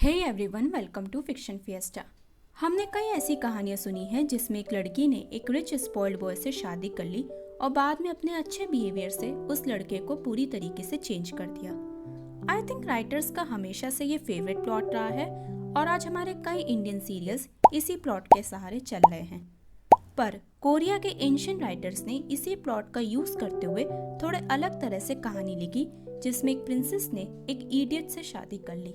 Hey everyone, welcome to fiction fiesta. हमने कई ऐसी कहानियां सुनी हैं जिसमें एक लड़की ने एक रिच स्पॉइल्ड बॉय से शादी कर ली और बाद में अपने अच्छे बिहेवियर से उस लड़के को पूरी तरीके से चेंज कर दिया। आई थिंक राइटर्स का हमेशा से ये फेवरेट प्लॉट रहा है और आज हमारे कई इंडियन सीरियल्स इसी प्लॉट के सहारे चल रहे हैं। पर कोरिया के एंशिएंट राइटर्स ने इसी प्लॉट का यूज करते हुए थोड़े अलग तरह से कहानी लिखी, जिसमें एक प्रिंसेस ने एक इडियट से शादी कर ली।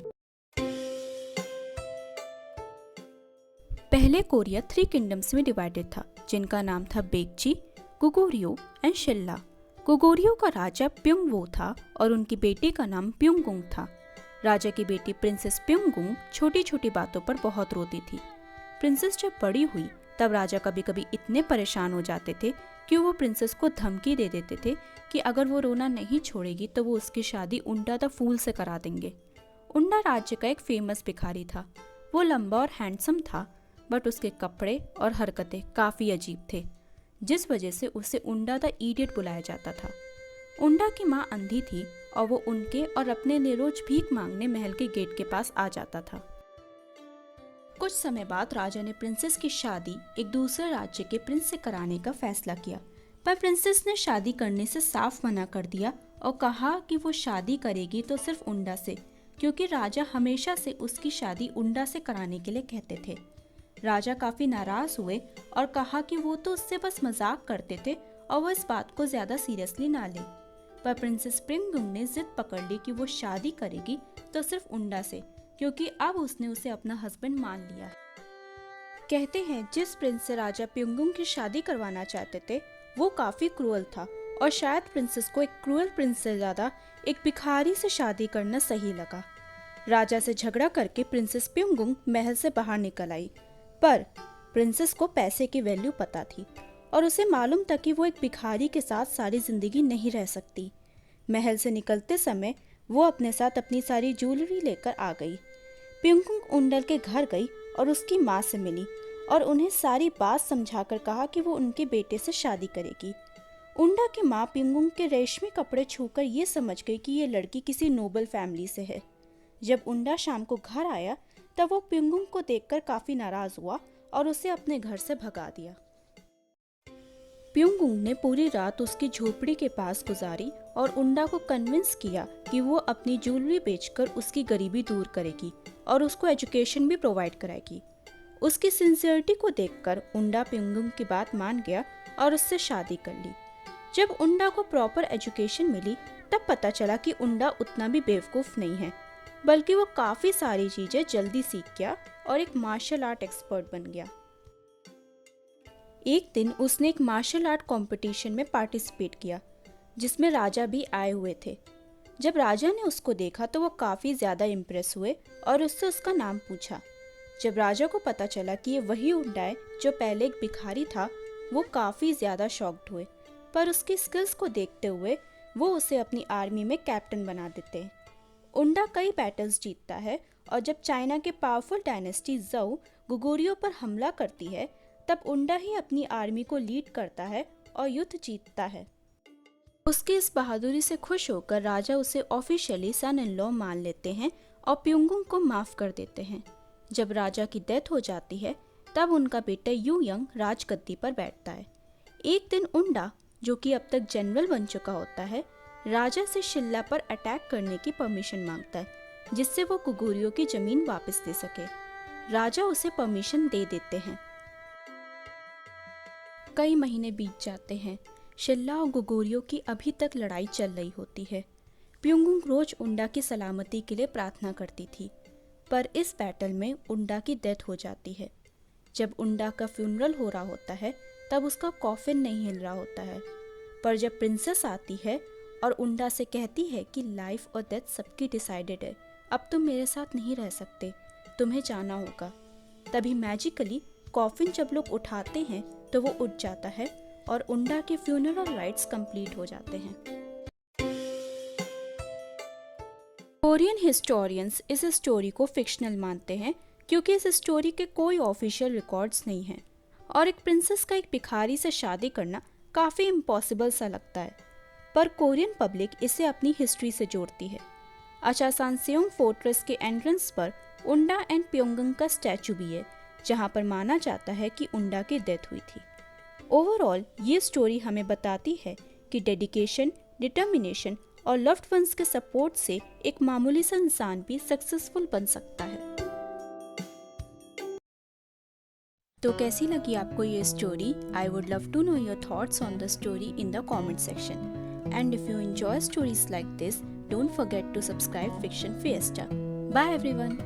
पहले कोरिया 3 किंगडम्स में डिवाइडेड था, जिनका नाम था बेकजी, गोगुर्यो एंड शिल्ला। गोगुर्यो का राजा प्योंगवो था और उनकी बेटी का नाम प्योंगुंग था। राजा की बेटी प्रिंसेस प्योंगुंग छोटी छोटी बातों पर बहुत रोती थी। प्रिंसेस जब बड़ी हुई तब राजा कभी कभी इतने परेशान हो जाते थे कि वो प्रिंसेस को धमकी दे देते थे कि अगर वो रोना नहीं छोड़ेगी तो वो उसकी शादी उंडा द फूल से करा देंगे। उंडा राज्य का एक फेमस भिखारी था। वो लंबा और हैंडसम था, बट उसके कपड़े और हरकतें काफ़ी अजीब थे, जिस वजह से उसे उंडा द इडियट बुलाया जाता था। उंडा की माँ अंधी थी और वो उनके और अपने लिए रोज भीख मांगने महल के गेट के पास आ जाता था। कुछ समय बाद राजा ने प्रिंसेस की शादी एक दूसरे राज्य के प्रिंस से कराने का फैसला किया, पर प्रिंसेस ने शादी करने से साफ मना कर दिया और कहा कि वो शादी करेगी तो सिर्फ उंडा से, क्योंकि राजा हमेशा से उसकी शादी उंडा से कराने के लिए कहते थे। राजा काफी नाराज हुए और कहा कि वो तो उससे बस मजाक करते थे और वो इस बात को ज्यादा सीरियसली ना ले। पर प्रिंसेस प्योंगुंग ने जिद पकड़ ली कि वो शादी करेगी तो सिर्फ उंडा से, क्योंकि अब उसने उसे अपना हस्बैंड मान लिया है। कहते हैं जिस प्रिंस से राजा प्योंगुंग की शादी करवाना चाहते थे वो काफी क्रूअल था और शायद प्रिंसेस को एक क्रूअल प्रिंस से ज्यादा एक भिखारी से शादी करना सही लगा। राजा से झगड़ा करके प्रिंसेस प्योंगुंग महल से बाहर निकल आई, पर प्रिंसेस को पैसे की वैल्यू पता थी और उसे मालूम था कि वो एक भिखारी के साथ सारी जिंदगी नहीं रह सकती। महल से निकलते समय वो अपने साथ अपनी सारी ज्वेलरी लेकर आ गई। प्योंगुंग उंडल के घर गई और उसकी माँ से मिली और उन्हें सारी बात समझाकर कहा कि वो उनके बेटे से शादी करेगी। उंडा की माँ प्योंगुंग के रेशमी कपड़े छूकर ये समझ गई कि ये लड़की किसी नोबल फैमिली से है। जब उंडा शाम को घर आया तब वो प्योंगुंग को देखकर काफी नाराज हुआ और उसे अपने घर से भगा दिया। प्योंगुंग ने पूरी रात उसकी झोपड़ी के पास गुजारी और उंडा को कन्विंस किया कि वो अपनी ज्वेलरी बेचकर उसकी गरीबी दूर करेगी और उसको एजुकेशन भी प्रोवाइड कराएगी। उसकी सिंसियरिटी को देखकर उंडा प्योंगुंग की बात मान गया और उससे शादी कर ली। जब उंडा को प्रॉपर एजुकेशन मिली तब पता चला कि उंडा उतना भी बेवकूफ नहीं है, बल्कि वो काफी सारी चीजें जल्दी सीख गया और एक मार्शल आर्ट एक्सपर्ट बन गया। एक दिन उसने एक मार्शल आर्ट कंपटीशन में पार्टिसिपेट किया, जिसमें राजा भी आए हुए थे। जब राजा ने उसको देखा तो वो काफी ज्यादा इम्प्रेस हुए और उससे उसका नाम पूछा। जब राजा को पता चला कि ये वही उंडा है जो पहले एक भिखारी था, वो काफी ज्यादा शॉक्ड हुए, पर उसकी स्किल्स को देखते हुए वो उसे अपनी आर्मी में कैप्टन बना देते हैं। उंडा कई बैटल्स जीतता है और जब चाइना के पावरफुल डायनेस्टी ज़ोउ गोगुर्यो पर हमला करती है तब उंडा ही अपनी आर्मी को लीड करता है और युद्ध जीतता है। उसकी इस बहादुरी से खुश होकर राजा उसे ऑफिशियली सन इन लॉ मान लेते हैं और प्योंगुंग को माफ कर देते हैं। जब राजा की डेथ हो जाती है तब उनका बेटा यू यंग राजगद्दी पर बैठता है। एक दिन उंडा, जो कि अब तक जनरल बन चुका होता है, राजा से शिल्ला पर अटैक करने की परमिशन मांगता है, जिससे वो गोगुर्यो की जमीन वापस दे सके। राजा उसे परमिशन दे देते हैं। कई महीने बीत जाते हैं। शिल्ला और गोगुर्यो की अभी तक लड़ाई चल रही होती है। प्योंगुंग रोज उंडा की सलामती के लिए प्रार्थना करती थी, पर इस बैटल में उंडा की डेथ हो जाती है। जब उंडा का फ्यूनरल हो रहा होता है तब उसका कॉफिन नहीं हिल रहा होता है, पर जब प्रिंसेस आती है और उंडा से कहती है कि लाइफ और डेथ सबकी डिसाइडेड है, अब तुम मेरे साथ नहीं रह सकते, तुम्हें जाना होगा। तभी मैजिकली कॉफिन जब लोग उठाते हैं तो वो उठ जाता है और उंडा के फ्यूनरल राइट्स कंप्लीट हो जाते हैं। कोरियन हिस्टोरियंस इस स्टोरी को फिक्शनल मानते हैं क्योंकि इस स्टोरी के कोई ऑफिशियल रिकॉर्ड्स नहीं हैं और एक प्रिंसेस का एक भिखारी से शादी करना काफ़ी इम्पॉसिबल सा लगता है, पर कोरियन पब्लिक इसे अपनी हिस्ट्री से जोड़ती है। अचासानसेओंग फोर्ट्रेस के एंट्रेंस पर उंडा एंड प्योंगंग का स्टैचू भी है, जहाँ पर माना जाता है कि उंडा की डेथ हुई थी। ओवरऑल ये स्टोरी हमें बताती है कि डेडिकेशन, डिटर्मिनेशन और लव्ड वंस के सपोर्ट से एक मामूली सा इंसान भी सक्सेसफुल बन सकता है। तो कैसी लगी आपको ये story? I would love to know your thoughts on the story in the comment section. And if you enjoy stories like this, don't forget to subscribe Fiction Fiesta. Bye everyone.